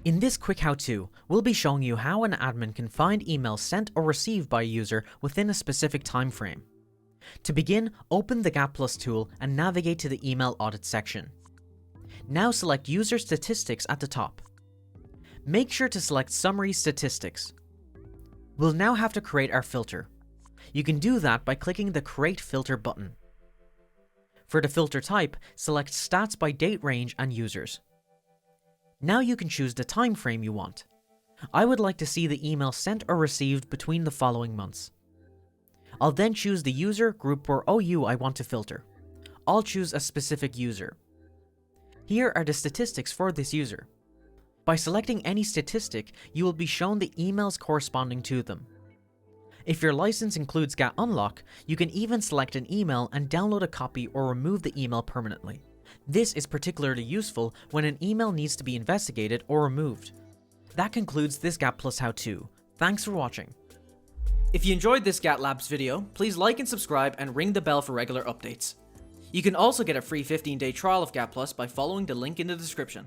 In this quick how-to, we'll be showing you how an admin can find emails sent or received by a user within a specific time frame. To begin, open the GAT Plus tool and navigate to the Email Audit section. Now select User Statistics at the top. Make sure to select Summary Statistics. We'll now have to create our filter. You can do that by clicking the Create Filter button. For the filter type, select Stats by date range and users. Now you can choose the time frame you want. I would like to see the email sent or received between the following months. I'll then choose the user, group, or OU I want to filter. I'll choose a specific user. Here are the statistics for this user. By selecting any statistic, you will be shown the emails corresponding to them. If your license includes GAT Unlock, you can even select an email and download a copy or remove the email permanently. This is particularly useful when an email needs to be investigated or removed. That concludes this GAT Plus how-to. Thanks for watching. If you enjoyed this GAT Labs video, please like and subscribe and ring the bell for regular updates. You can also get a free 15-day trial of GAT Plus by following the link in the description.